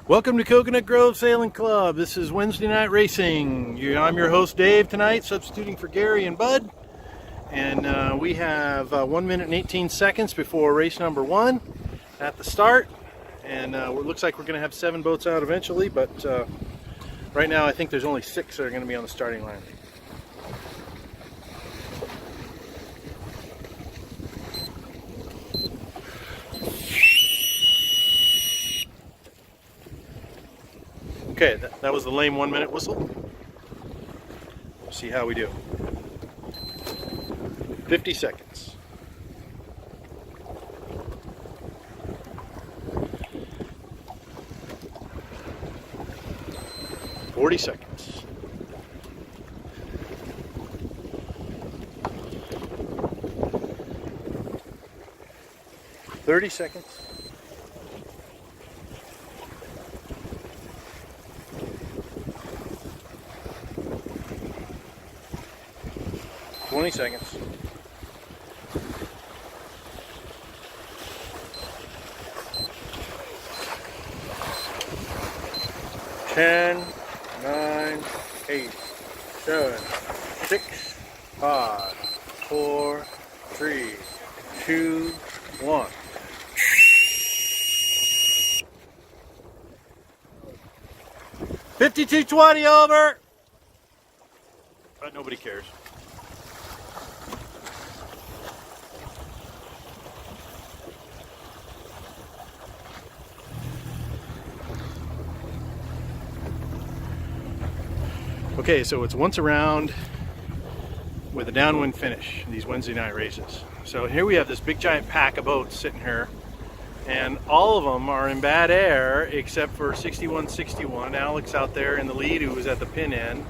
Welcome to Coconut Grove Sailing Club. This is Wednesday night racing. I'm your host Dave tonight, substituting for Gary and Bud. And we have 1 minute and 18 seconds before race number 1 at the start. And it looks like we're going to have 7 boats out eventually, but right now I think there's only 6 that are going to be on the starting line. Okay, that was the lame 1 minute whistle. We'll see how we do. 50 seconds. $40 seconds. 30 seconds. 20 seconds. 10, 9, 8, 7, 6, 5, 4, 3, 2, 1. $52.20 over. But nobody cares. Okay, so it's once around with a downwind finish, these Wednesday night races. So here we have this big giant pack of boats sitting here, and all of them are in bad air except for 6161. Alex out there in the lead, who was at the pin end.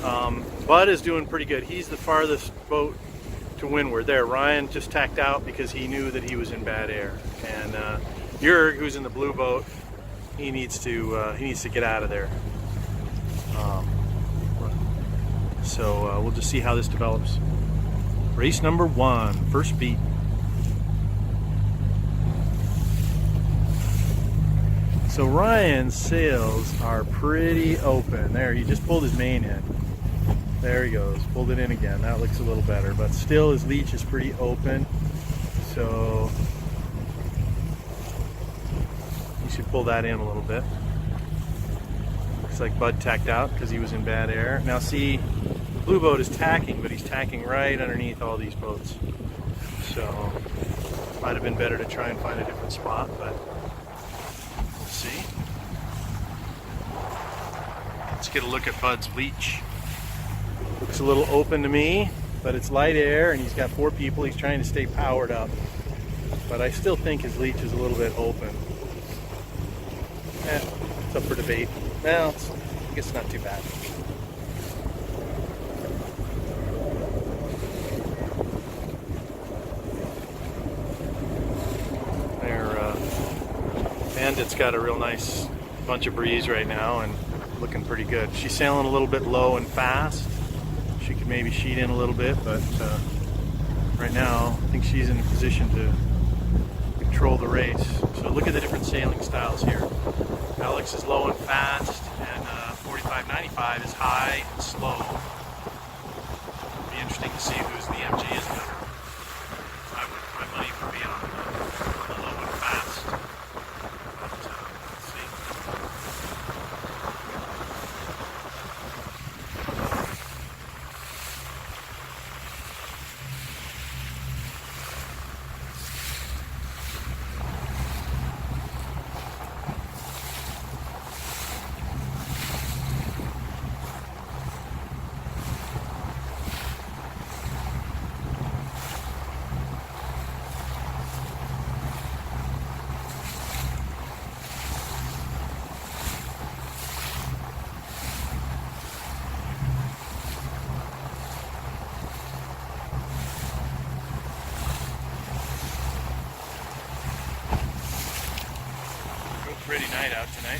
Bud is doing pretty good. He's the farthest boat to windward. There, Ryan just tacked out because he knew that he was in bad air. And Jurg, who's in the blue boat, he needs to get out of there. So we'll just see how this develops. Race number 1, first beat. So Ryan's sails are pretty open. There, he just pulled his main in. There he goes, pulled it in again. That looks a little better, but still his leech is pretty open. So you should pull that in a little bit. Looks like Bud tacked out because he was in bad air. Now see, the blue boat is tacking, but he's tacking right underneath all these boats. So might have been better to try and find a different spot, but we'll see. Let's get a look at Bud's leech. Looks a little open to me, but it's light air and he's got 4 people. He's trying to stay powered up, but I still think his leech is a little bit open. It's up for debate. Well, I guess not too bad. Bandit's got a real nice bunch of breeze right now and looking pretty good. She's sailing a little bit low and fast. She could maybe sheet in a little bit, but right now I think she's in a position to control the race. So look at the different sailing styles here. Alex is low and fast, and 45.95 is high and slow. It'll be interesting to see who's the MG is better. I would put my money for being on the low and fast. But let's see. Pretty night out tonight.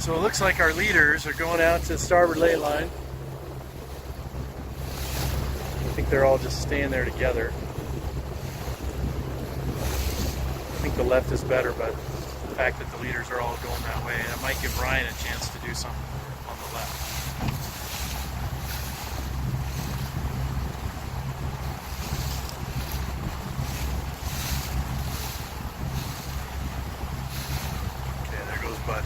So it looks like our leaders are going out to the starboard lay line. I think they're all just staying there together. I think the left is better, but the fact that the leaders are all going that way, that might give Ryan a chance to do something on the left. Okay, there goes Bud.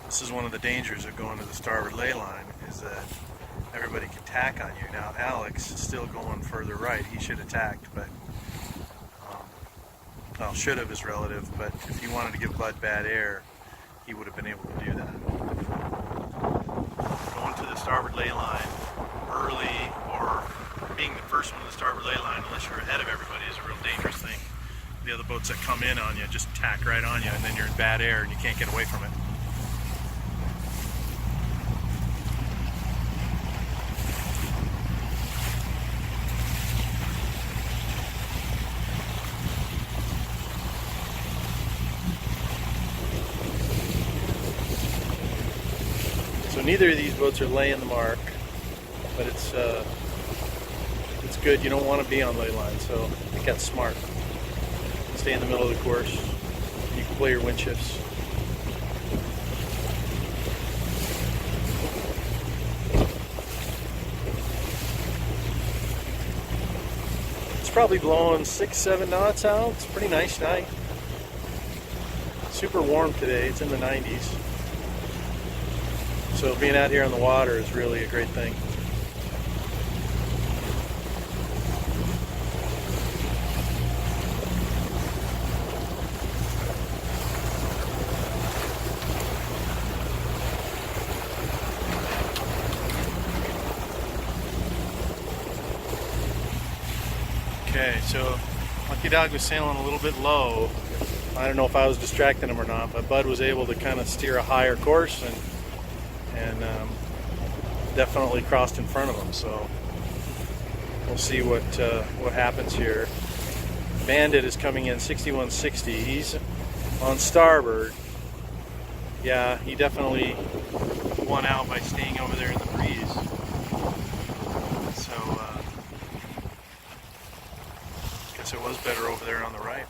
This is one of the dangers of going to the starboard lay line, is that everybody can tack on you. Now Alex is still going further right. He should have tacked, but well, should have is relative, but if he wanted to give Bud bad air, he would have been able to do that. Going to the starboard lay line early, or being the first one to the starboard lay line, unless you're ahead of everybody, is a real dangerous thing. The other boats that come in on you just tack right on you, and then you're in bad air and you can't get away from it. So neither of these boats are laying the mark, but it's good. You don't want to be on lay line, so I think that's smart. Stay in the middle of the course. You can play your wind shifts. It's probably blowing 6-7 knots out. It's a pretty nice night. Super warm today. It's in the 90s. So being out here on the water is really a great thing. Okay, so Lucky Dog was sailing a little bit low. I don't know if I was distracting him or not, but Bud was able to kind of steer a higher course and definitely crossed in front of him. So we'll see what happens here. Bandit is coming in 6160. He's on starboard. Yeah, he definitely won out by staying over there in the breeze. So guess it was better over there on the right.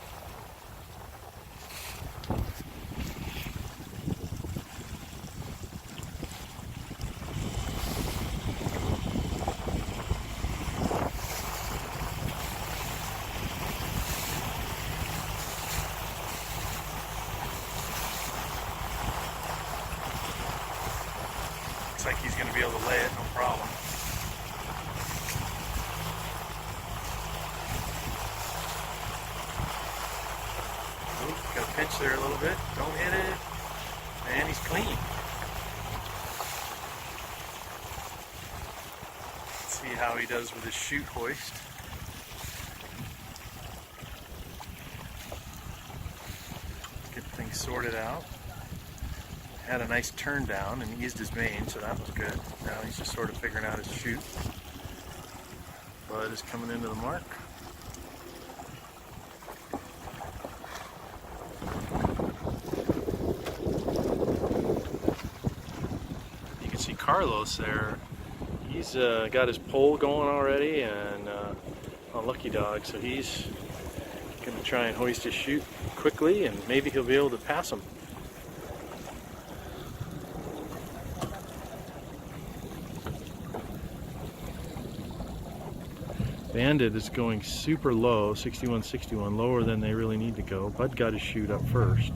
Like he's going to be able to lay it, no problem. Ooh, got a pinch there a little bit. Don't hit it. And he's clean. Let's see how he does with his chute hoist. Get things sorted out. Had a nice turn down and eased his main, so that was good. Now he's just sort of figuring out his chute. Bud is coming into the mark. You can see Carlos there. He's got his pole going already and on Lucky Dog, so he's going to try and hoist his chute quickly and maybe he'll be able to pass him. Bandit is going super low, 6161, lower than they really need to go. Bud got his chute up first.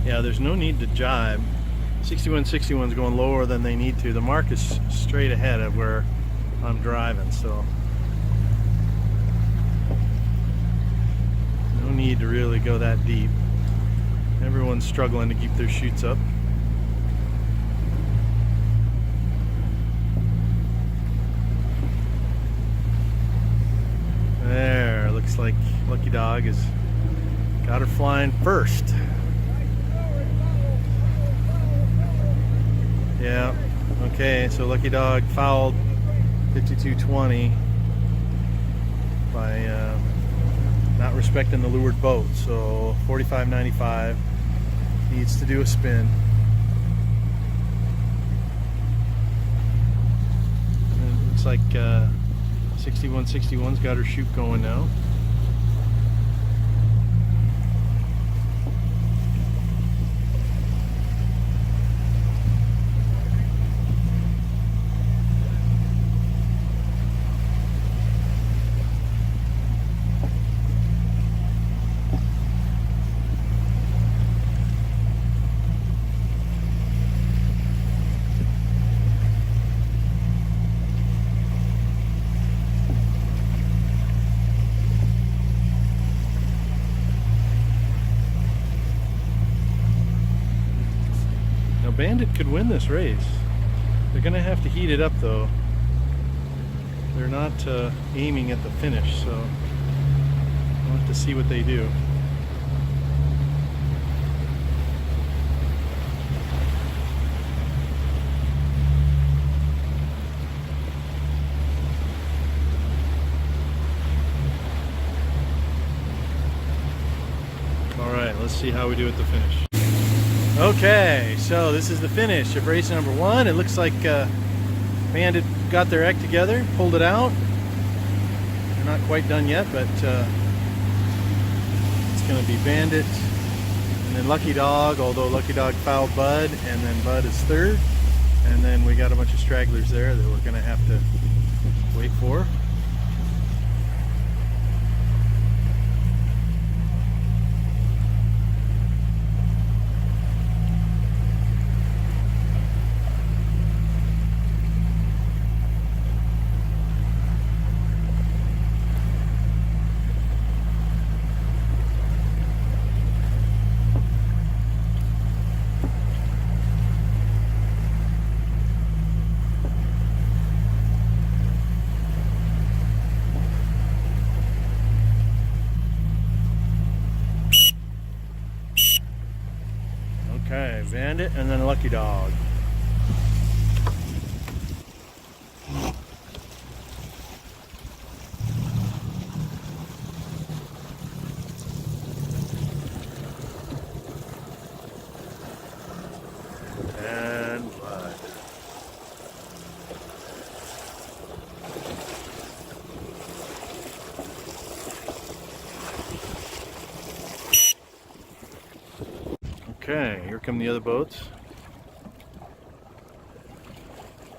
Yeah, there's no need to jibe. 6161 is going lower than they need to. The mark is straight ahead of where I'm driving, so need to really go that deep. Everyone's struggling to keep their chutes up. looks like Lucky Dog has got her flying first. Yeah, okay, so Lucky Dog fouled 52.20 by not respecting the leeward boat. So 45.95 needs to do a spin. And it looks like 6161's got her chute going now. Bandit could win this race. They're gonna have to heat it up though. They're not aiming at the finish, so we'll have to see what they do. All right, let's see how we do at the finish. Okay, so this is the finish of race number 1. It looks like Bandit got their act together, pulled it out. They're not quite done yet, but it's going to be Bandit and then Lucky Dog, although Lucky Dog fouled Bud, and then Bud is third. And then we got a bunch of stragglers there that we're going to have to wait for. Okay, Bandit and then Lucky Dog. And Bud. Okay, here come the other boats.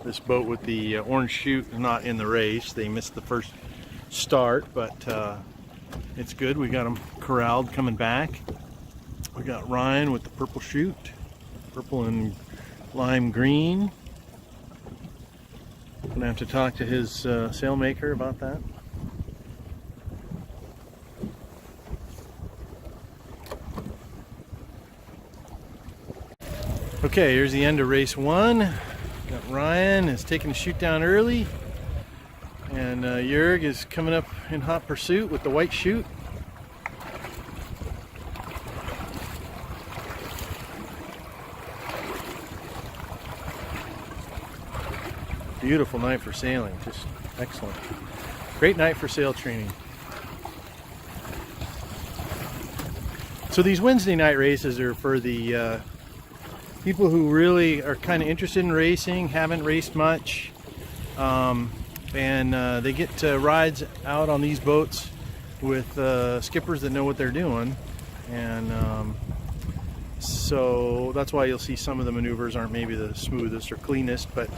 This boat with the orange chute is not in the race. They missed the first start, but it's good. We got them corralled coming back. We got Ryan with the purple chute, purple and lime green. Gonna have to talk to his sailmaker about that. Okay, here's the end of race 1. Got Ryan is taking the chute down early, and Jörg is coming up in hot pursuit with the white chute. Beautiful night for sailing, just excellent. Great night for sail training. So these Wednesday night races are for the people who really are kind of interested in racing, haven't raced much, and they get rides out on these boats with skippers that know what they're doing, and so that's why you'll see some of the maneuvers aren't maybe the smoothest or cleanest, but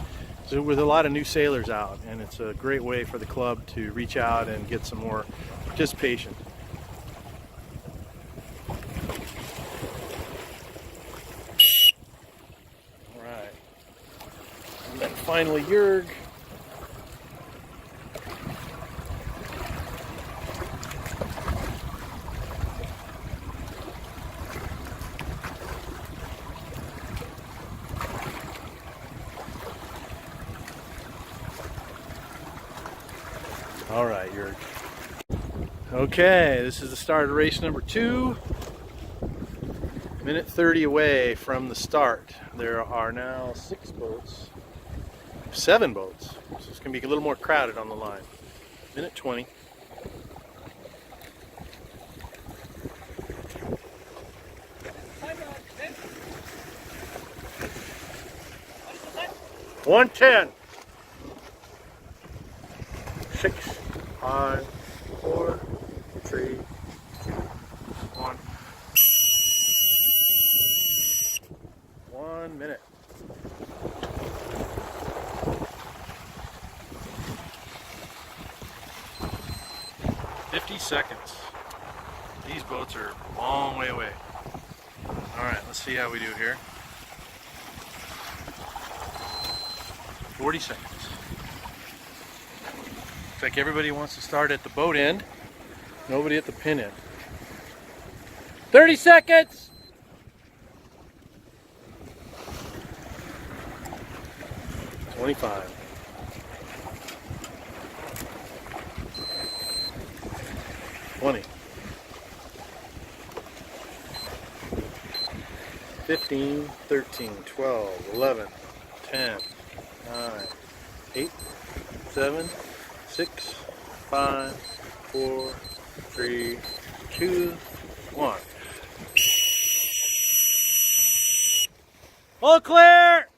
with a lot of new sailors out, and it's a great way for the club to reach out and get some more participation. And then finally Jörg. All right, Jörg. Okay, this is the start of race number 2. Minute 30 away from the start. There are now 6 boats, 7 boats. So it's going to be a little more crowded on the line. Minute 20. One 10. 6, 5, 4, 3, 2, 1. 1 minute. Seconds. These boats are a long way away. Alright, let's see how we do here. 40 seconds. Looks like everybody wants to start at the boat end, nobody at the pin end. 30 seconds! $25. 20, 15, 13, 12, 11, 10, 9, 8, 7, 6, 5, 4, 3, 2, 1. All clear!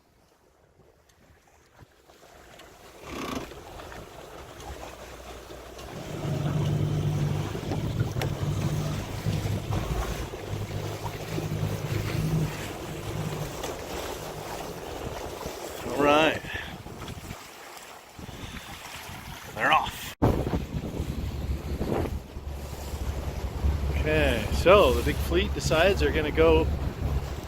All right, they're off. Okay, so the big fleet decides they're going to go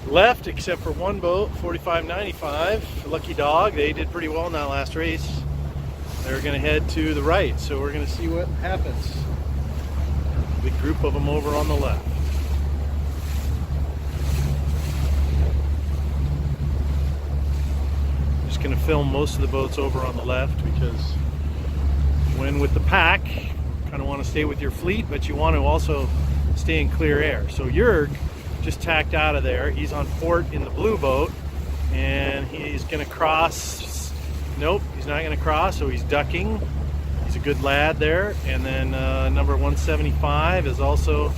left, except for one boat, 4595, Lucky Dog. They did pretty well in that last race. They're going to head to the right, so we're going to see what happens. Big group of them over on the left. Going to film most of the boats over on the left because when with the pack, kind of want to stay with your fleet, but you want to also stay in clear air. So Jörg just tacked out of there. He's on port in the blue boat and he's going to cross. Nope, he's not going to cross, so he's ducking. He's a good lad there. And then number 175 is also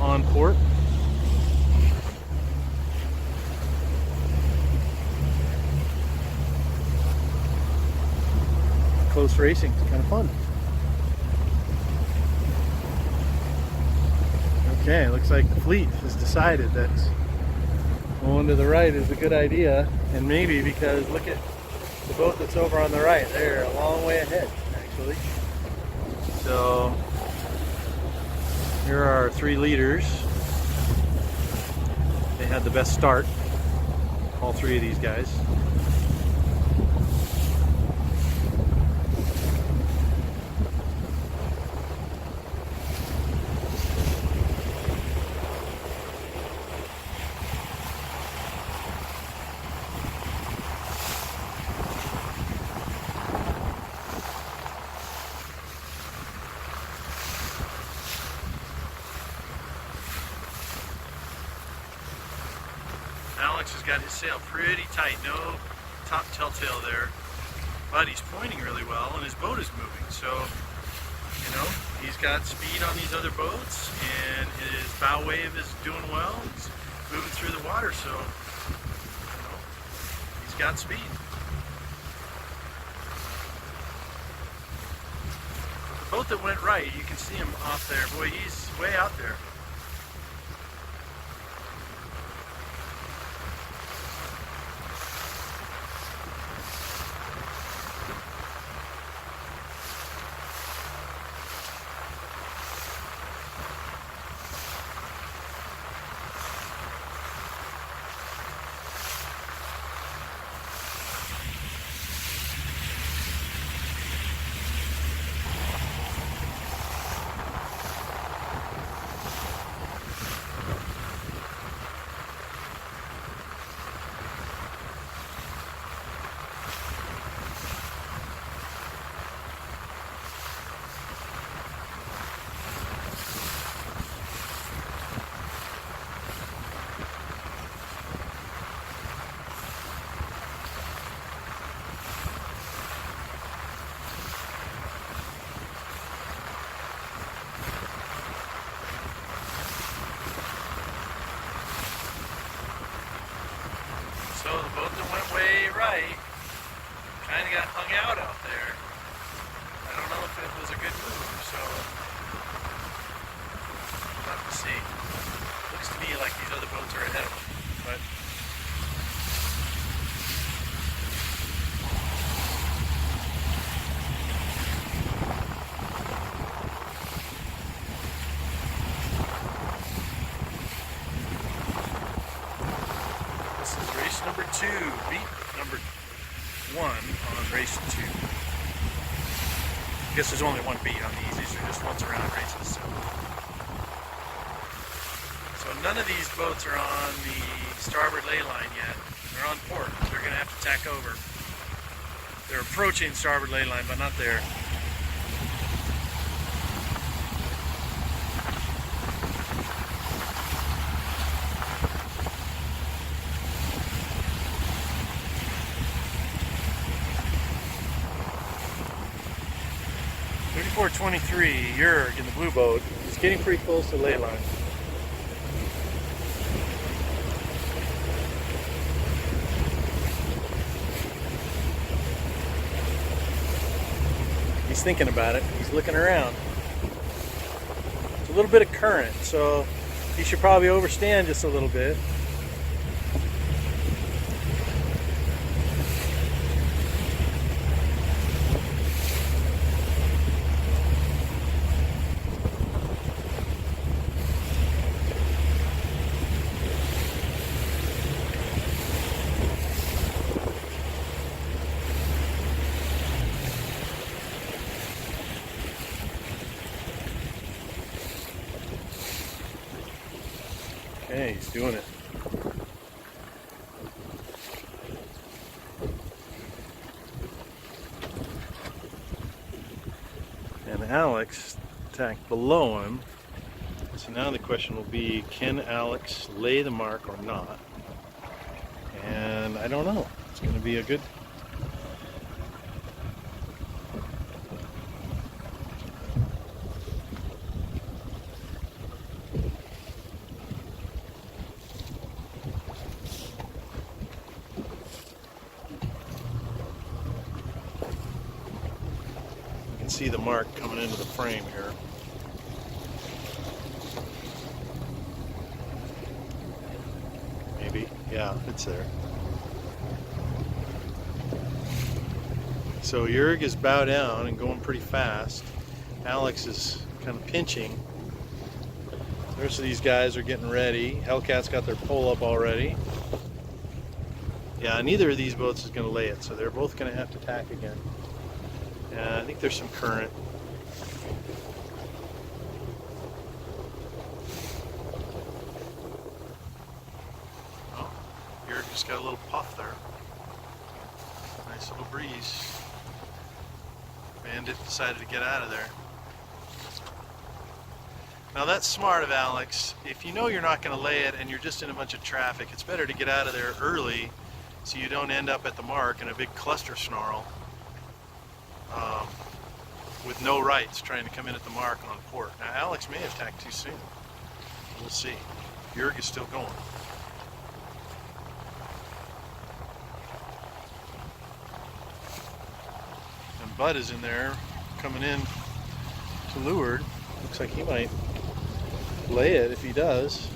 on port. Close racing, it's kind of fun. Okay, looks like the fleet has decided that going to the right is a good idea, and maybe because look at the boat that's over on the right, they're a long way ahead actually. So here are our 3 leaders. They had the best start, all 3 of these guys. Alex has got his sail pretty tight, no top telltale there, but he's pointing really well and his boat is moving, so you know he's got speed on these other boats and his bow wave is doing well. He's moving through the water, so you know he's got speed. The boat that went right, you can see him off there. Boy, he's way out there. got hung out there. I don't know if it was a good move, so we'll have to see. Looks to me like these other boats are ahead of them, but this is race number 2, beat number 1 on race 2. I guess there's only one beat on these. These are just once around races. So none of these boats are on the starboard ley line yet. They're on port. They're going to have to tack over. They're approaching starboard ley line, but not there. .23, Jurg in the blue boat is getting pretty close to ley line. He's thinking about it. He's looking around. It's a little bit of current, so he should probably overstand just a little bit. Okay, he's doing it. And Alex tacked below him. So now the question will be, can Alex lay the mark or not? And I don't know. It's going to be a good... see the mark coming into the frame here. Maybe, yeah, it's there. So Jurg is bow down and going pretty fast. Alex is kind of pinching. The rest of these guys are getting ready. Hellcat's got their pole up already. Yeah, neither of these boats is going to lay it, so they're both going to have to tack again. I think there's some current. Oh, Jurg just got a little puff there. Nice little breeze. Bandit decided to get out of there. Now that's smart of Alex. If you know you're not going to lay it and you're just in a bunch of traffic, it's better to get out of there early so you don't end up at the mark in a big cluster snarl. With no rights trying to come in at the mark on port. Now Alex may have tacked too soon. We'll see. Jurg is still going. And Bud is in there coming in to leeward. Looks like he might lay it if he does.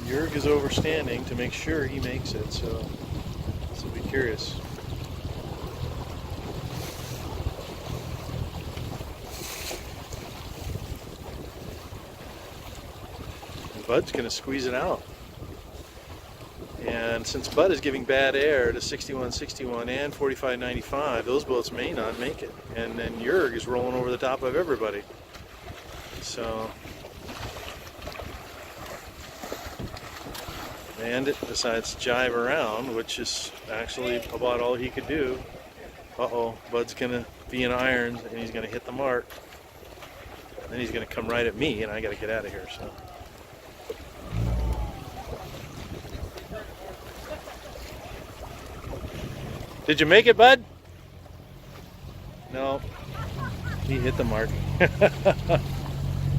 Jurg is overstanding to make sure he makes it, so be curious. Bud's going to squeeze it out. And since Bud is giving bad air to 6161 and 4595, those boats may not make it. And then Jurg is rolling over the top of everybody. So Bandit decides to jive around, which is actually about all he could do. Uh-oh, Bud's going to be in irons and he's going to hit the mark. And then he's going to come right at me and I got to get out of here. So. Did you make it, Bud? No. He hit the mark.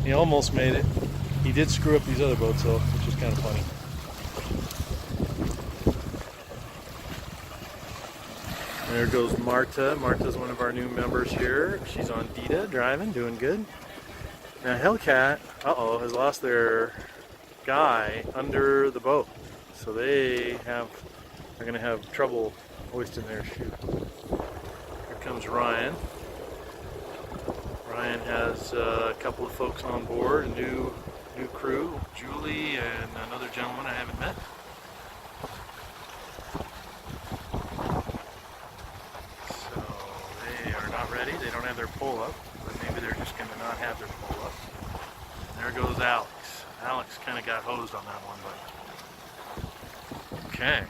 He almost made it. He did screw up these other boats, though, which is kind of funny. There goes Marta. Marta's one of our new members here. She's on Dita, driving, doing good. Now Hellcat, has lost their guy under the boat. So are going to have trouble hoisting their chute. Here comes Ryan. Ryan has a couple of folks on board, a new crew, Julie and another gentleman I haven't met. So they are not ready. They don't have their pull-up, but maybe they're just going to not have their pull-up. There goes Alex. Alex kind of got hosed on that one, but okay.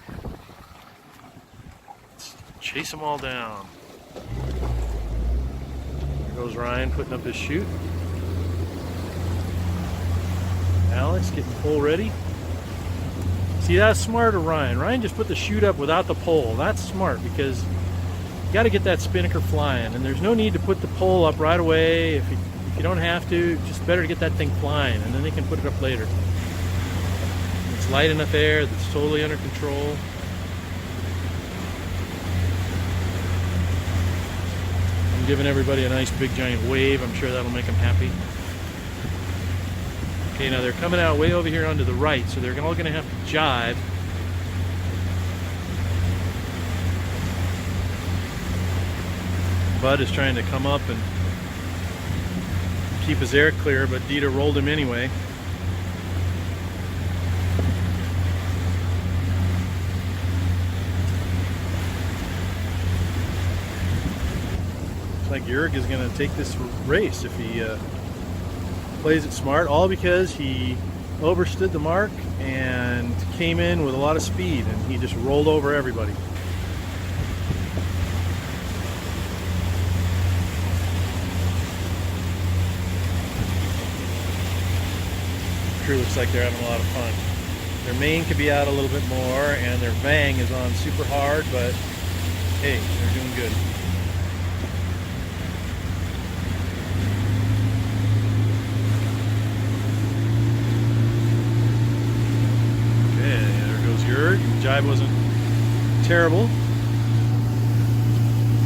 Let's chase them all down. There goes Ryan putting up his chute. Alex getting pole ready. See, that's smart of Ryan. Ryan just put the chute up without the pole. That's smart because you got to get that spinnaker flying, and there's no need to put the pole up right away. If you don't have to, just better to get that thing flying, and then they can put it up later. It's light enough air that's totally under control. I'm giving everybody a nice big giant wave. I'm sure that'll make them happy. Okay, now they're coming out way over here onto the right, so they're all going to have to jive. Bud is trying to come up and keep his air clear, but Dita rolled him anyway. Looks like Jurg is going to take this race if he plays it smart, all because he overstood the mark and came in with a lot of speed, and he just rolled over everybody. The crew looks like they're having a lot of fun. Their main could be out a little bit more, and their vang is on super hard, but hey, they're doing good. Jive wasn't terrible.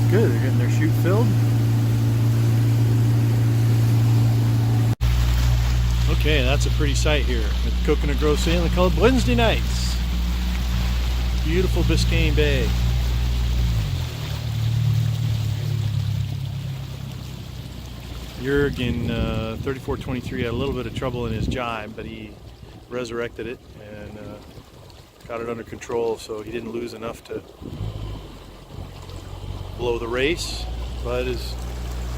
Good, they're getting their chute filled. Okay, that's a pretty sight here at Coconut Grove Sailing Club Wednesday nights. Beautiful Biscayne Bay. Jurg in 3423 had a little bit of trouble in his jibe, but he resurrected it and got it under control, so he didn't lose enough to blow the race. But looks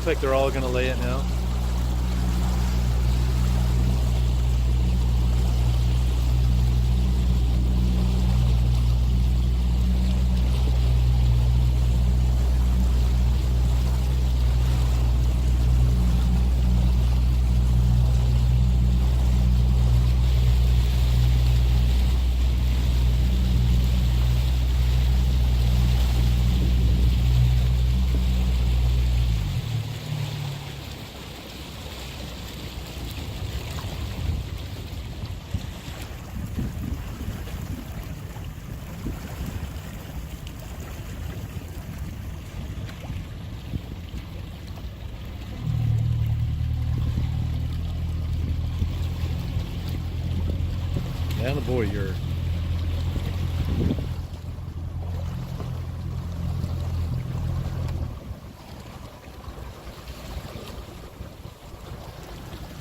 like they're all going to lay it now. And the boy, Jurg.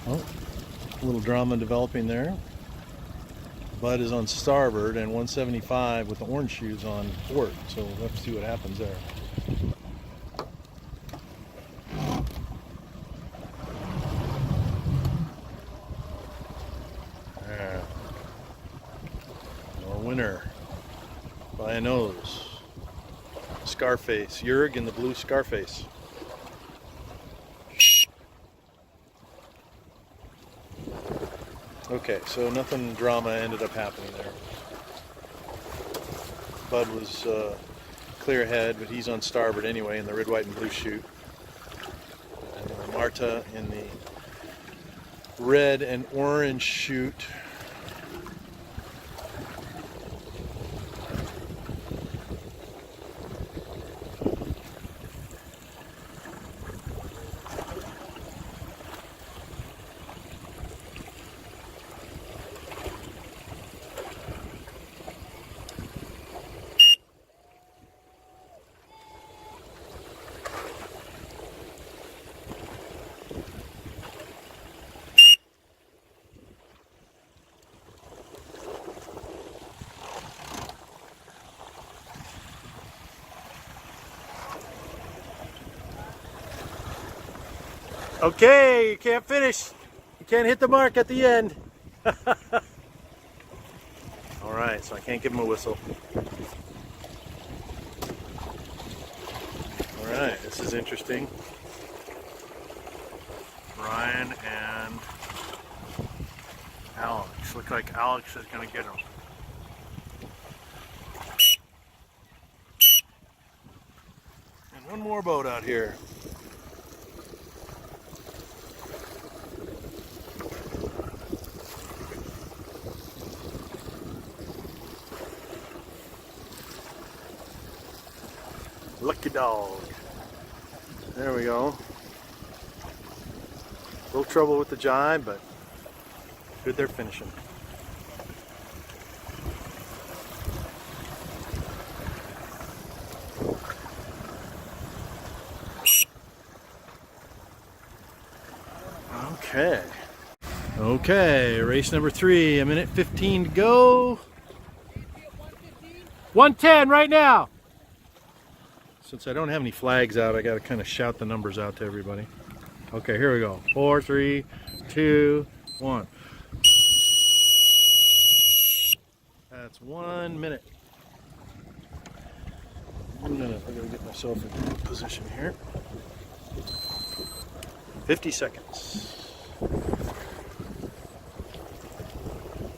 Oh, a little drama developing there. Bud is on starboard and 175 with the orange shoes on port, so we'll have to see what happens there. Winner by a nose. Scarface. Jurg in the blue Scarface. Okay, so nothing drama ended up happening there. Bud was clear ahead, but he's on starboard anyway in the red, white, and blue chute. And Marta in the red and orange chute. Okay, you can't finish. You can't hit the mark at the end. All right, so I can't give him a whistle. All right, this is interesting. Brian and Alex. Look like Alex is going to get him. And one more boat out here. Lucky dog. There we go. A little trouble with the jibe, but good they're finishing. Okay. Okay, race number 3, a minute 15 to go. 110 right now. Since I don't have any flags out, I got to kind of shout the numbers out to everybody. Okay, here we go. 4, 3, 2, 1. That's 1 minute. 1 minute. I gotta get myself in position here. 50 seconds.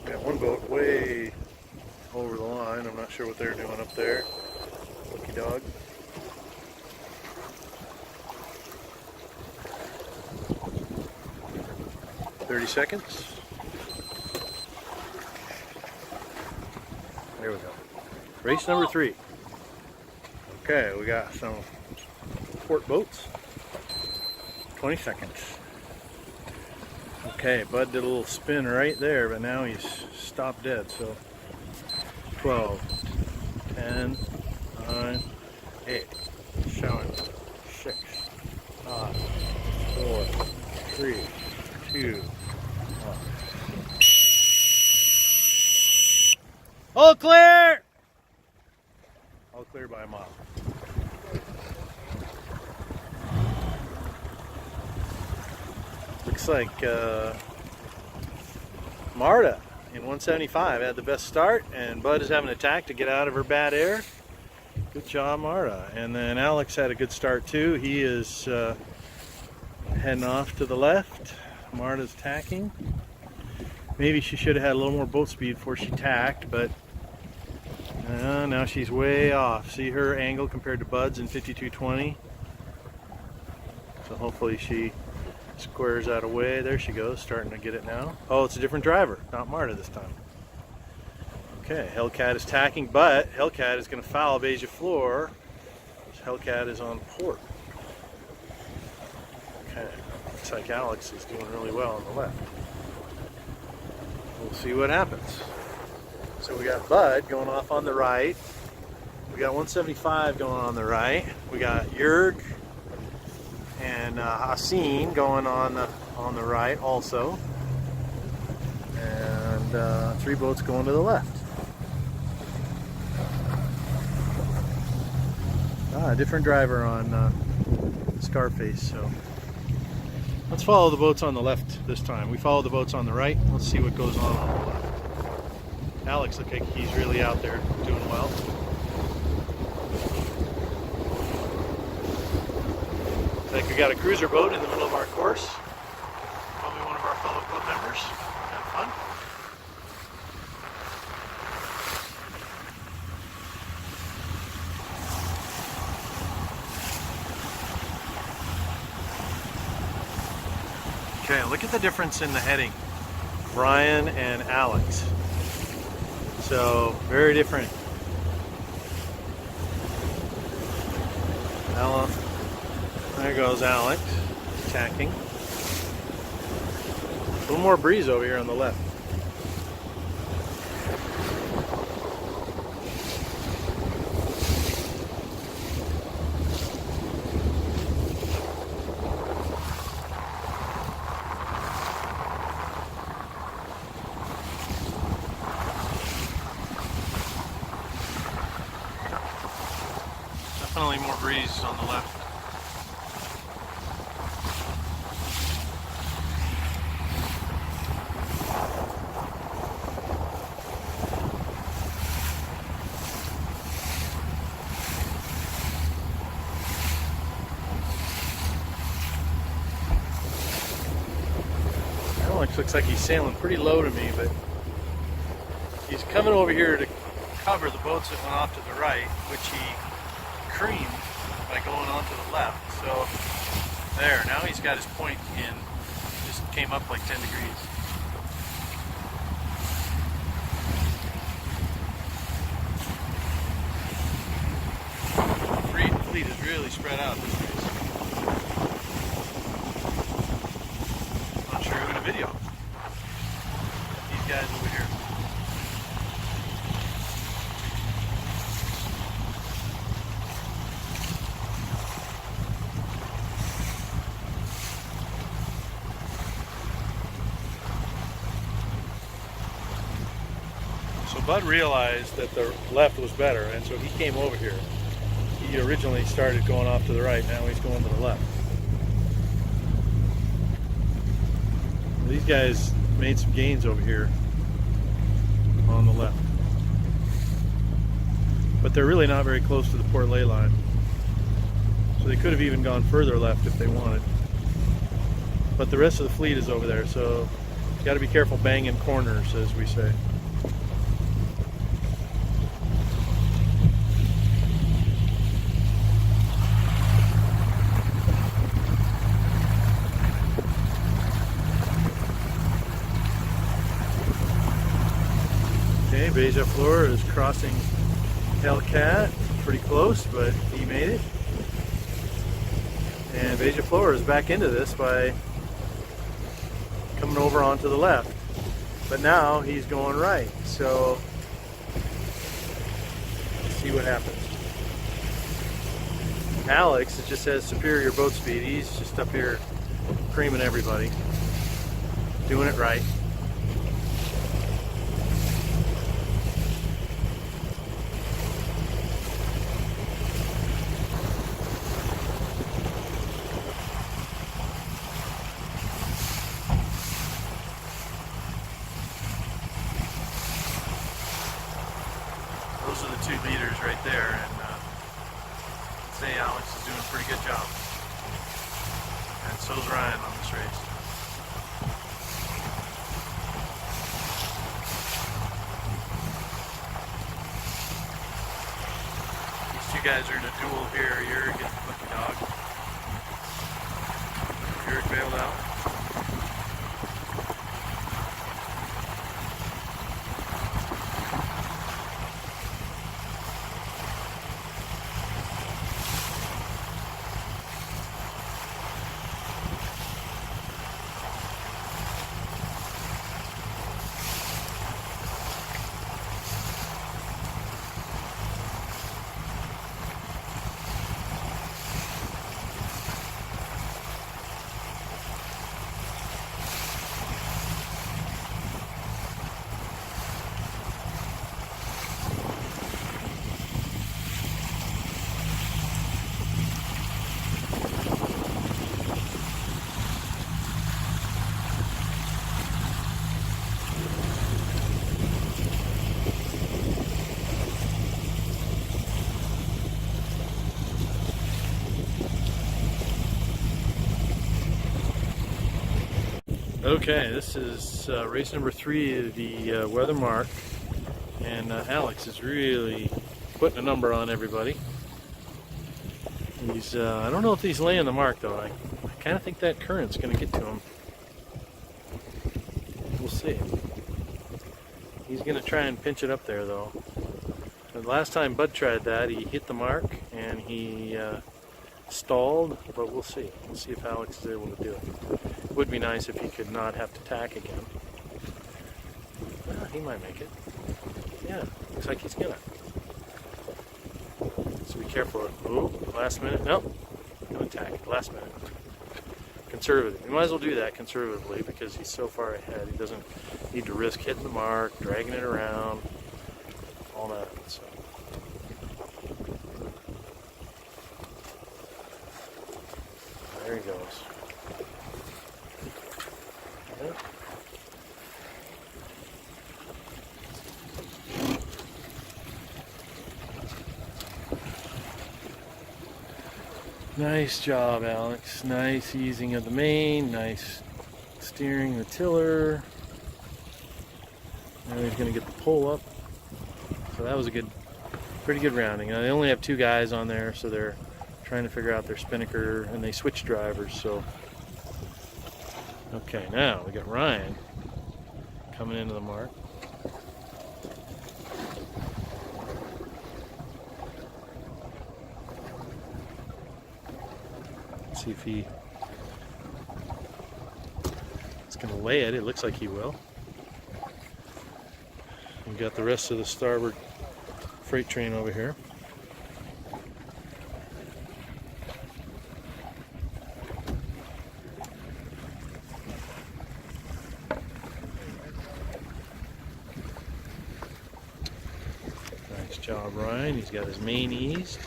Got one boat way over the line. I'm not sure what they're doing up there. Lucky dog. 30 seconds. There we go. Race number 3. Okay, we got some port boats. 20 seconds. Okay, Bud did a little spin right there, but now he's stopped dead. So 12, 10, 9, 8, 7, 6, 5, 4, 3, 2, 1. All clear! All clear by a mile. Looks like Marta in 175 had the best start, and Bud is having an attack to get out of her bad air. Good job, Marta. And then Alex had a good start too. He is heading off to the left. Marta's tacking. Maybe she should have had a little more boat speed before she tacked, but now she's way off. See her angle compared to Bud's in 52.20. So hopefully she squares out away. There she goes, starting to get it now. Oh, it's a different driver, not Marta this time. Okay, Hellcat is tacking, but Hellcat is going to foul Beja Flor. Hellcat is on port. Okay, looks like Alex is doing really well on the left. We'll see what happens. So we got Bud going off on the right. We got 175 going on the right. We got Jurg and Haseen going on the right also. And 3 boats going to the left. A different driver on Scarface. So let's follow the boats on the left this time. We followed the boats on the right. Let's see what goes on the left. Alex looks like he's really out there doing well. Looks like we got a cruiser boat in the middle of our course. Probably one of our fellow club members. Have fun. Okay, look at the difference in the heading. Brian and Alex. So, very different. There goes Alex, tacking. A little more breeze over here on the left. Definitely more breeze on the left. Alex looks like he's sailing pretty low to me, but he's coming over here to cover the boats that went off to the right, which he creamed by going on to the left. So there, now he's got his point in. Just came up like 10 degrees. The fleet is really spread out this days. Not sure who to video. These guys over here. So Bud realized that the left was better, and so he came over here. He originally started going off to the right, now he's going to the left. These guys made some gains over here on the left. But they're really not very close to the port ley line. So they could have even gone further left if they wanted. But the rest of the fleet is over there, so you got to be careful banging corners, as we say. Okay, Beja Flor is crossing Hellcat, pretty close, but he made it. And Beja Flor is back into this by coming over onto the left. But now he's going right, so let's see what happens. Alex, it just says superior boat speed. He's just up here creaming everybody, doing it right. Those are the two leaders right there, and I'd say Alex is doing a pretty good job. And so's Ryan on this race. These two guys are in a duel here. You're getting lucky dog. You're bailed out. Okay, this is race number 3 of the Weather Mark, and Alex is really putting a number on everybody. He's I don't know if he's laying the mark though. I kind of think that current's going to get to him. We'll see. He's going to try and pinch it up there though. The last time Bud tried that, he hit the mark and he stalled, but we'll see. We'll see if Alex is able to do it. It would be nice if he could not have to tack again. He might make it. Yeah, looks like he's gonna. So be careful. Oh, last minute. Nope. Gonna tack. Last minute. Conservative. You might as well do that conservatively because he's so far ahead. He doesn't need to risk hitting the mark, dragging it around, all that. So. There he goes. Yeah. Nice job, Alex. Nice easing of the main. Nice steering the tiller. Now he's going to get the pole up. So that was a pretty good rounding. Now they only have 2 guys on there, so they're trying to figure out their spinnaker, and they switch drivers. So okay, now we got Ryan coming into the mark. Let's see if he's going to lay it. It looks like he will. We've got the rest of the starboard freight train over here. Nice job, Ryan. He's got his main eased.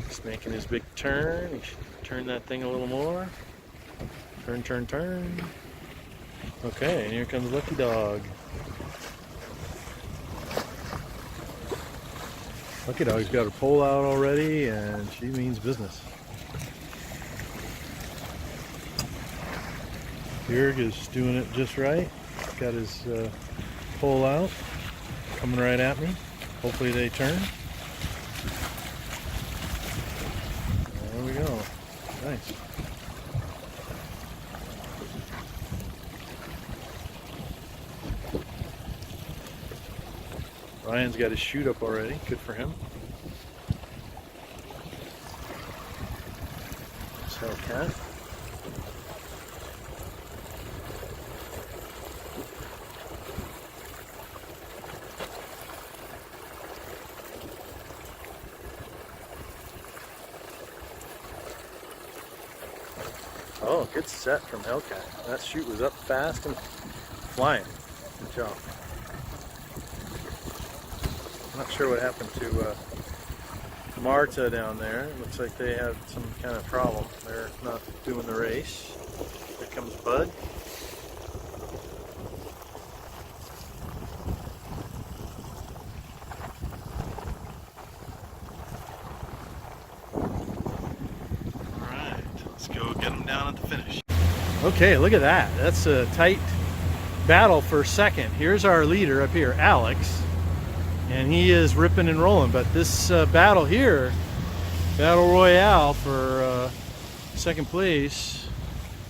He's making his big turn. He should turn that thing a little more. Turn, turn, turn. Okay, and here comes Lucky Dog. Lucky Dog's got her pole out already, and she means business. Jörg is doing it just right. Got his pole out, coming right at me. Hopefully they turn. There we go. Nice. Ryan's got his chute up already. Good for him. That's Hellcat. Oh, good set from Hellcat. That chute was up fast and flying. Good job. Not sure what happened to Marta down there. It looks like they have some kind of problem. They're not doing the race. Here comes Bud. Alright, let's go get them down at the finish. Okay, look at that. That's a tight battle for second. Here's our leader up here, Alex. And he is ripping and rolling, but this battle here, battle royale for second place.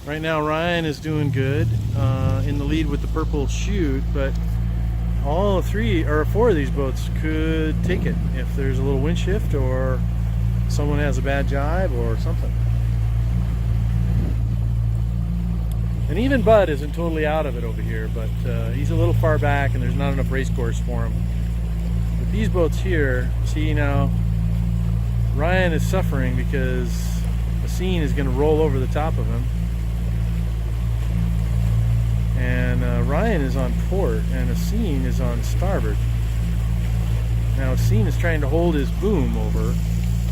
Right now Ryan is doing good in the lead with the purple chute, but all 3 or 4 of these boats could take it if there's a little wind shift or someone has a bad jibe or something. And even Bud isn't totally out of it over here, but he's a little far back and there's not enough race course for him. These boats here, see now, Ryan is suffering because Biscayne is going to roll over the top of him. And Ryan is on port and Biscayne is on starboard. Now Biscayne is trying to hold his boom over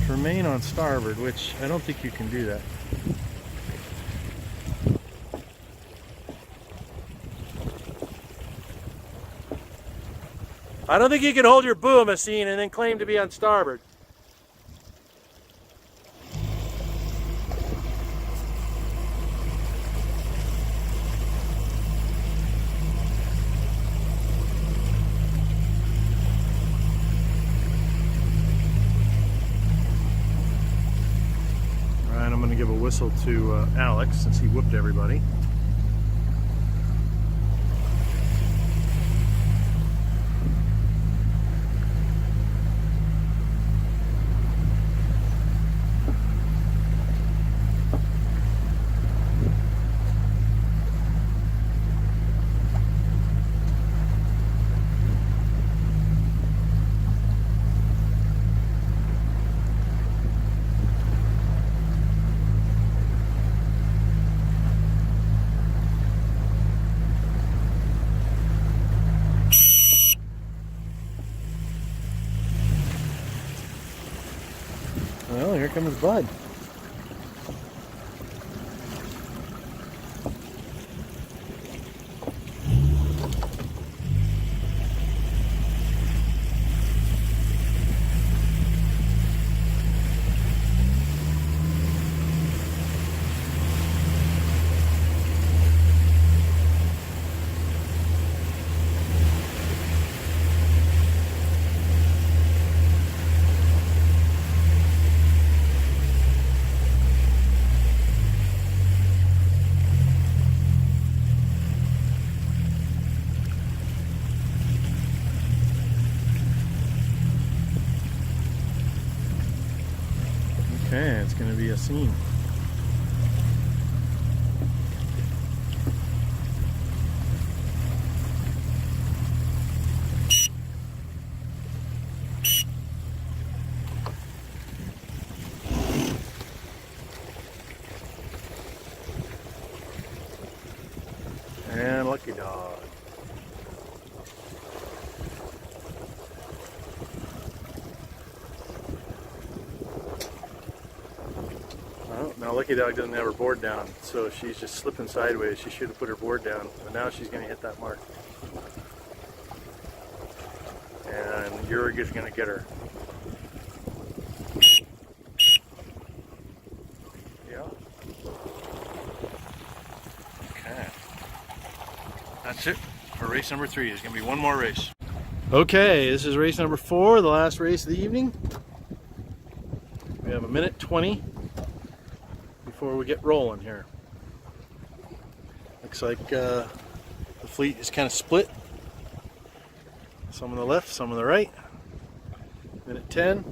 to remain on starboard, which I don't think you can do that. I don't think you can hold your boom, Biscayne, and then claim to be on starboard. All right, I'm going to give a whistle to Alex since he whooped everybody. Well, here comes Bud. Okay, it's going to be a scene. And lucky dog. Well, now lucky dog doesn't have her board down, so she's just slipping sideways. She should have put her board down, but now she's going to hit that mark. And you're just going to get her. Yeah. Okay. That's it for race number 3. There's going to be one more race. Okay, this is race number 4, the last race of the evening. We have 1:20 before we get rolling here. Looks like the fleet is kind of split. Some on the left, some on the right. 1:10.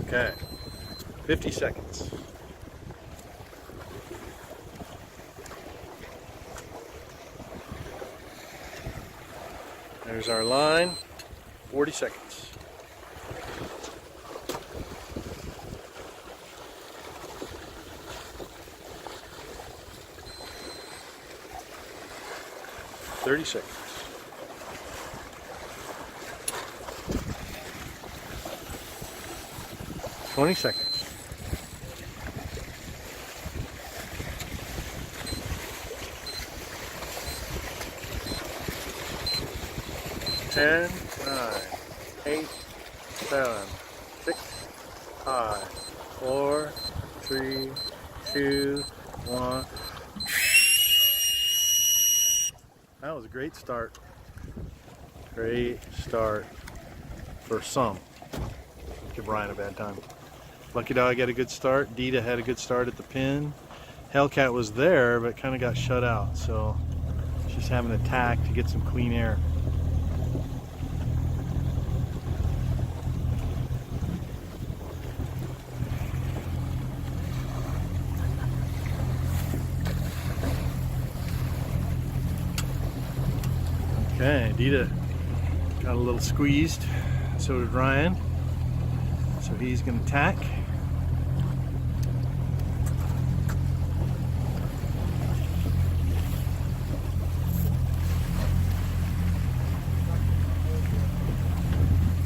Okay, 50 seconds. There's our line, 40 seconds. $30 seconds. 20 seconds. 10, 9, 8, 7, 6, 5, 4, 3, 2, 1. That was a great start. Great start for some. Give Brian a bad time. Lucky Dog had a good start. Dita had a good start at the pin. Hellcat was there, but kind of got shut out. So she's having an attack to get some clean air. Okay, Dita got a little squeezed. So did Ryan. So he's going to attack.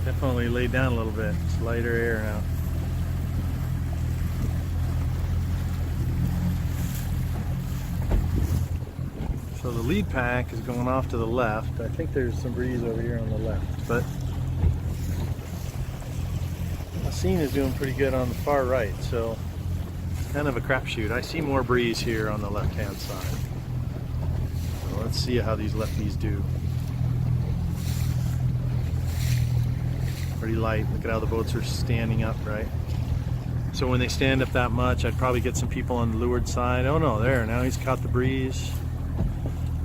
Definitely laid down a little bit. It's lighter air now. So the lead pack is going off to the left. I think there's some breeze over here on the left, but Scene is doing pretty good on the far right, so it's kind of a crapshoot. I see more breeze here on the left-hand side. So let's see how these lefties do. Pretty light. Look at how the boats are standing up, right? So when they stand up that much, I'd probably get some people on the leeward side. Oh no, there, now he's caught the breeze.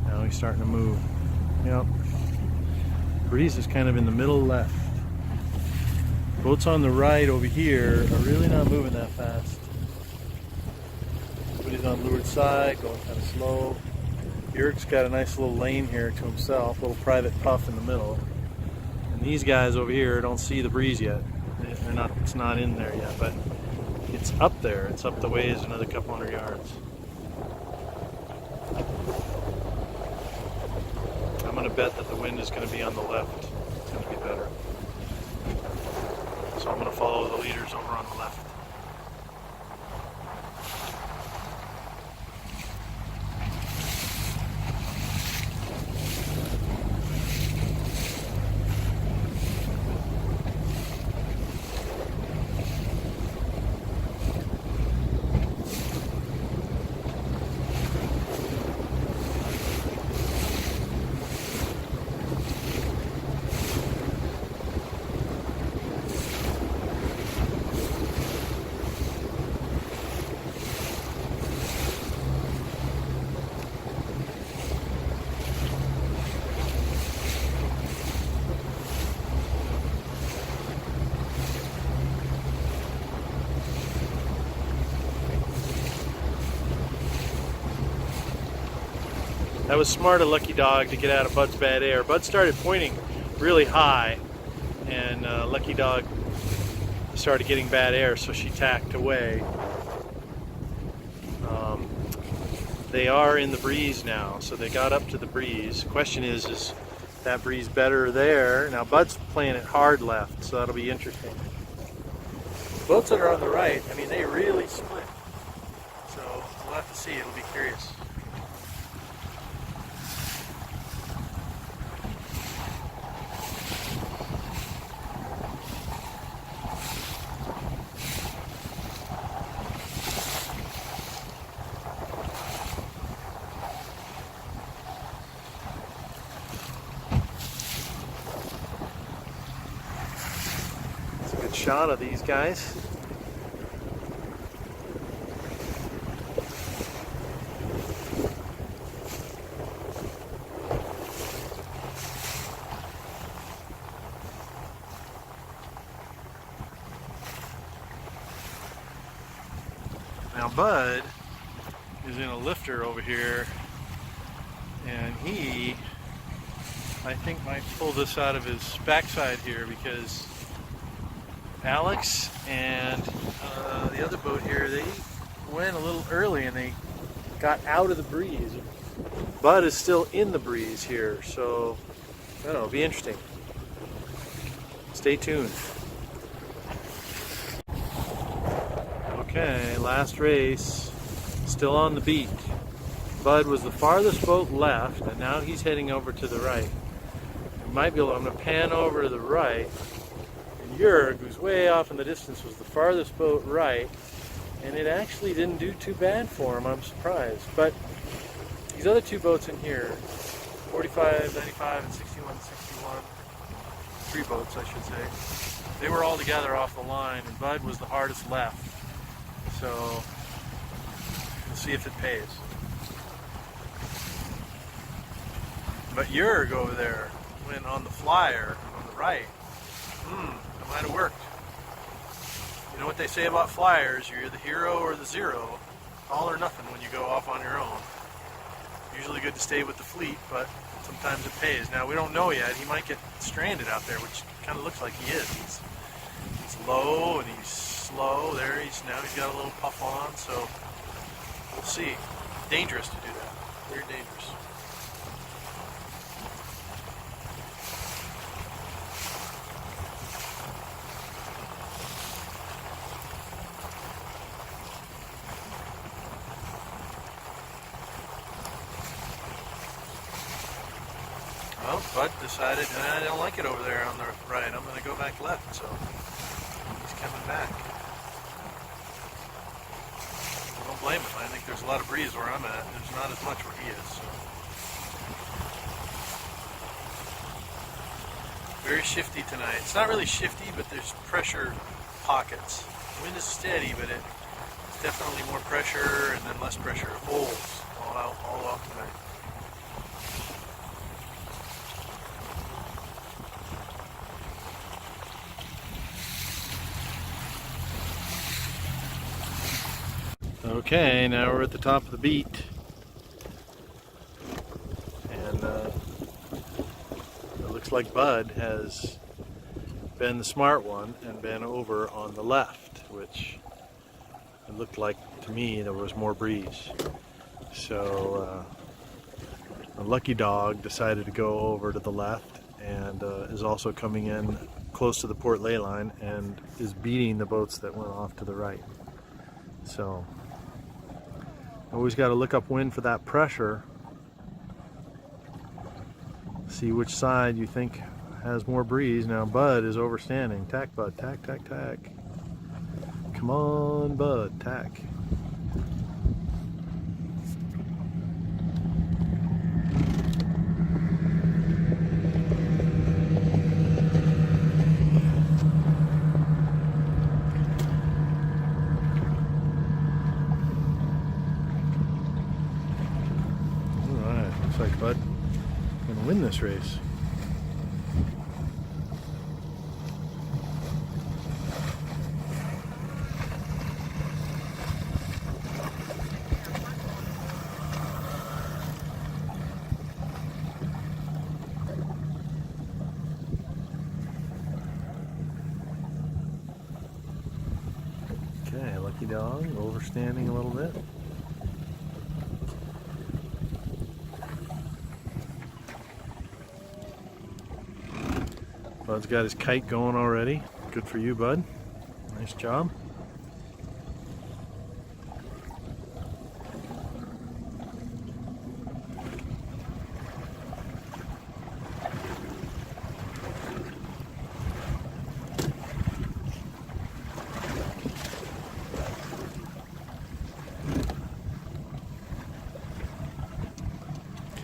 Now he's starting to move. Yep. Breeze is kind of in the middle left. Boats on the right over here are really not moving that fast. But he's on leeward side, going kind of slow. Eric's got a nice little lane here to himself, a little private puff in the middle. And these guys over here don't see the breeze yet. They're not, it's not in there yet, but it's up there. It's up the ways another couple hundred yards. I'm going to bet that the wind is going to be on the left. It's going to be better. So I'm going to follow the leaders over on the left. That was smart of Lucky Dog to get out of Bud's bad air. Bud started pointing really high, and Lucky Dog started getting bad air, so she tacked away. They are in the breeze now, so they got up to the breeze. Question is that breeze better there? Now Bud's playing it hard left, so that'll be interesting. Boats that are on the right, I mean, they really split. So we'll have to see, it'll be curious. Shot of these guys. Now Bud is in a lifter over here, and he, I think, might pull this out of his backside here, because Alex and the other boat here, they went a little early and they got out of the breeze. Bud is still in the breeze here, so I don't know, it'll be interesting. Stay tuned. Okay, last race, still on the beat. Bud was the farthest boat left, and now he's heading over to the right. You might be able, I'm going to pan over to the right. Jurg, who's way off in the distance, was the farthest boat right, and it actually didn't do too bad for him. I'm surprised. But these other two boats in here, 45, 95, and 61, 61, three boats I should say, they were all together off the line, and Bud was the hardest left. So we'll see if it pays. But Jurg over there went on the flyer on the right. It might have worked. You know what they say about flyers, you're the hero or the zero, all or nothing when you go off on your own. Usually good to stay with the fleet, but sometimes it pays. Now we don't know yet, he might get stranded out there, which kind of looks like he is. He's low and he's slow, there now he's got a little puff on, so we'll see. Dangerous to do that, very dangerous. Well, Bud decided, I don't like it over there on the right. I'm going to go back left, so he's coming back. I don't blame him. I think there's a lot of breeze where I'm at. There's not as much where he is. So. Very shifty tonight. It's not really shifty, but there's pressure pockets. The wind is steady, but it's definitely more pressure and then less pressure. It holds all out tonight. Okay, now we're at the top of the beat, and it looks like Bud has been the smart one and been over on the left, which it looked like to me there was more breeze. So a Lucky Dog decided to go over to the left and is also coming in close to the port ley line and is beating the boats that went off to the right. So always got to look upwind for that pressure. See which side you think has more breeze. Now Bud is overstanding. Tack, Bud. Tack, tack, tack. Come on, Bud. Tack. Looks like Bud gonna win this race. Okay, lucky dog, overstanding a little bit. Bud's got his kite going already. Good for you, Bud. Nice job.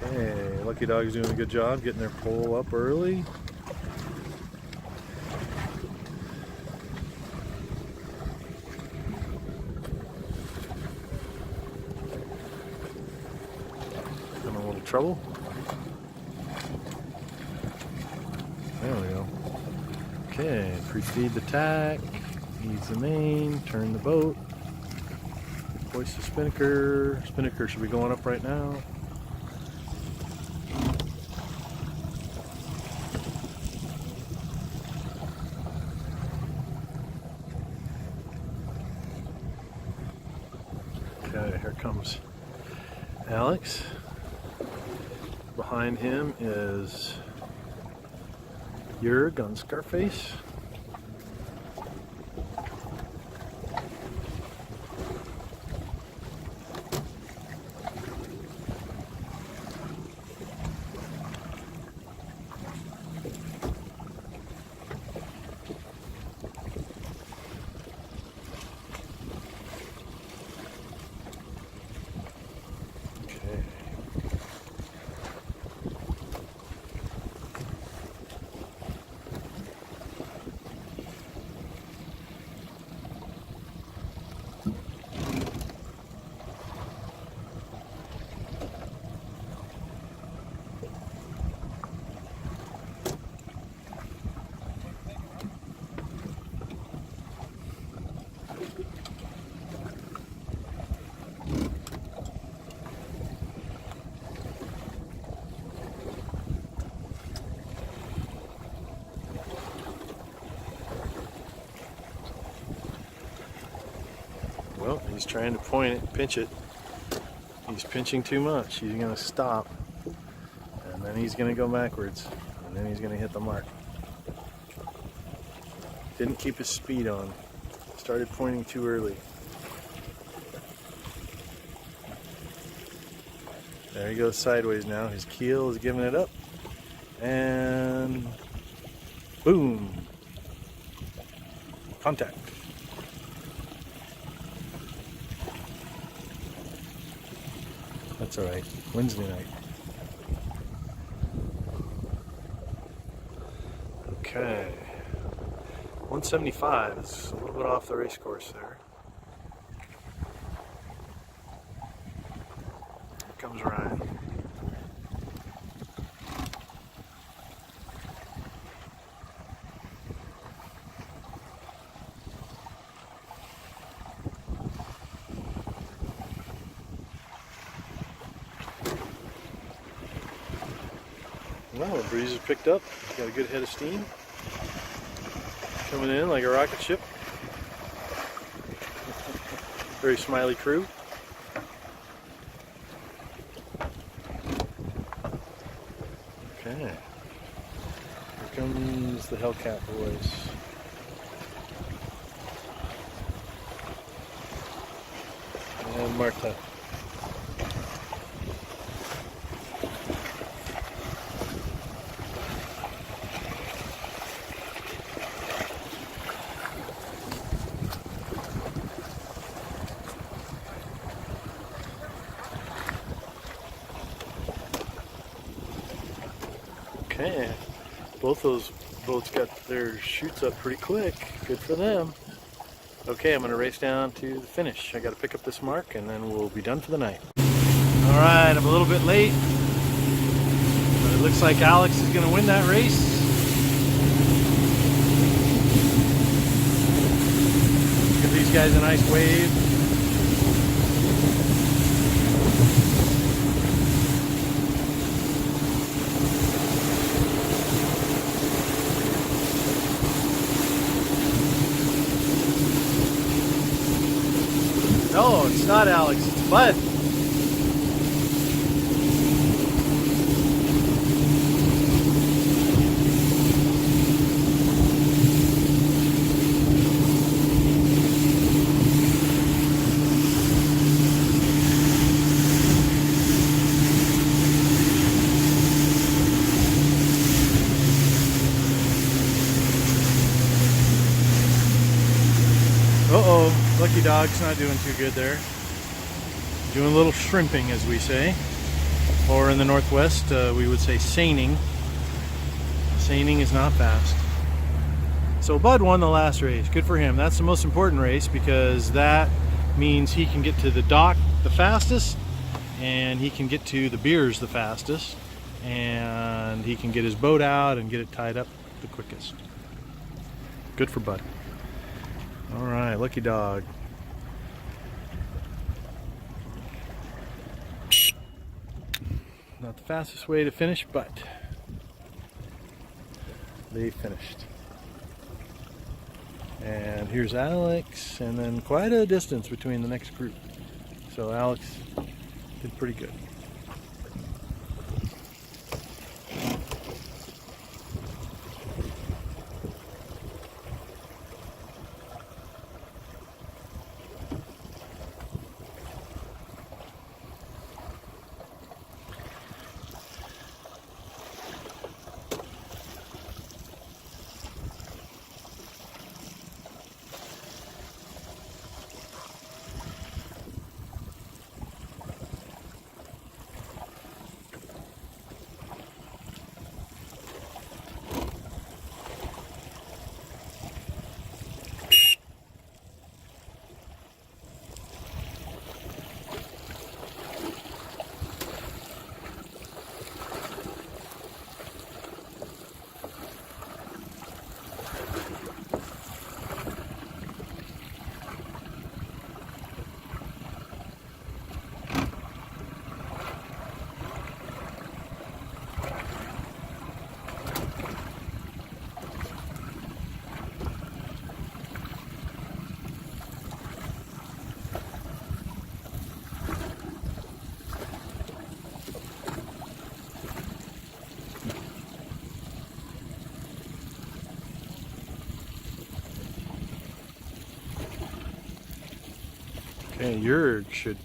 Okay, Lucky Dog's doing a good job getting their pole up early. Having a little trouble. There we go. Okay, pre-feed the tack, ease the main, turn the boat, hoist the spinnaker. Spinnaker should be going up right now. Okay, here comes Alex. Behind him is Jurg on Scarface. Well, he's trying to point it, pinch it. He's pinching too much. He's going to stop, and then he's going to go backwards, and then he's going to hit the mark. Didn't keep his speed on. Started pointing too early. There he goes sideways now. His keel is giving it up, and boom! Contact. That's all right. Wednesday night. Okay. 175 is a little bit off the race course there. Here comes Ryan. Well, the breeze has picked up. Got a good head of steam. Coming in like a rocket ship. Very smiley crew. Okay. Here comes the Hellcat boys. And Marta. Okay, both those boats got their chutes up pretty quick. Good for them. Okay, I'm going to race down to the finish. I got to pick up this mark and then we'll be done for the night. Alright, I'm a little bit late, but it looks like Alex is going to win that race. Give these guys a nice wave. No, it's not Alex, it's Bud. Uh-oh, Lucky Dog's not doing too good there. Doing a little shrimping, as we say. Or in the Northwest, we would say seining. Seining is not fast. So Bud won the last race. Good for him. That's the most important race because that means he can get to the dock the fastest and he can get to the beers the fastest and he can get his boat out and get it tied up the quickest. Good for Bud. All right, Lucky Dog. Not the fastest way to finish, but they finished. And here's Alex, and then quite a distance between the next group. So Alex did pretty good. Okay, Jurg should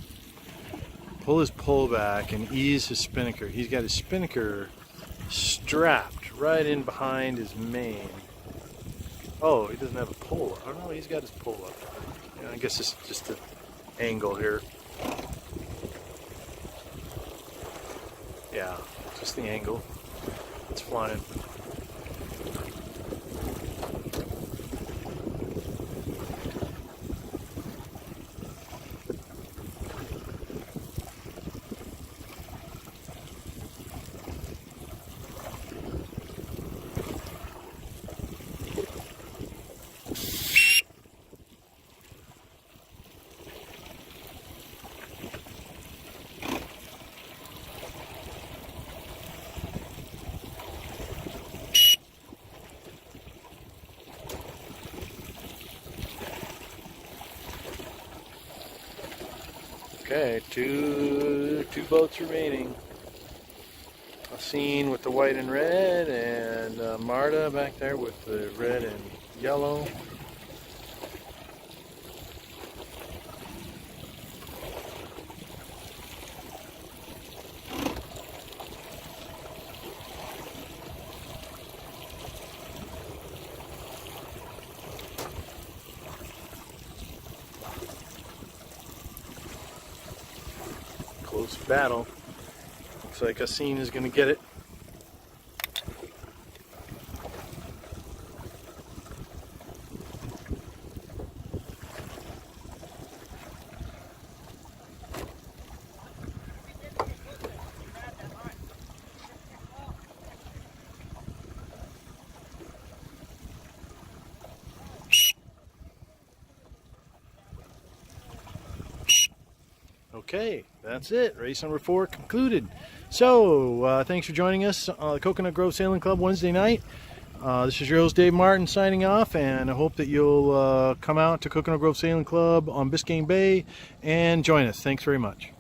pull his pole back and ease his spinnaker. He's got his spinnaker strapped right in behind his mane. Oh, he doesn't have a pole. Oh no, he's got his pole up. Yeah, I guess it's just the angle here. Yeah, just the angle. It's flying. Okay, two boats remaining. A scene with the white and red, and Marta back there with the red and yellow. Close battle. Looks like Asin is going to get it. Okay, that's it. Race number 4 concluded. So, thanks for joining us on the Coconut Grove Sailing Club Wednesday night. This is your host Dave Martin signing off, and I hope that you'll come out to Coconut Grove Sailing Club on Biscayne Bay and join us. Thanks very much.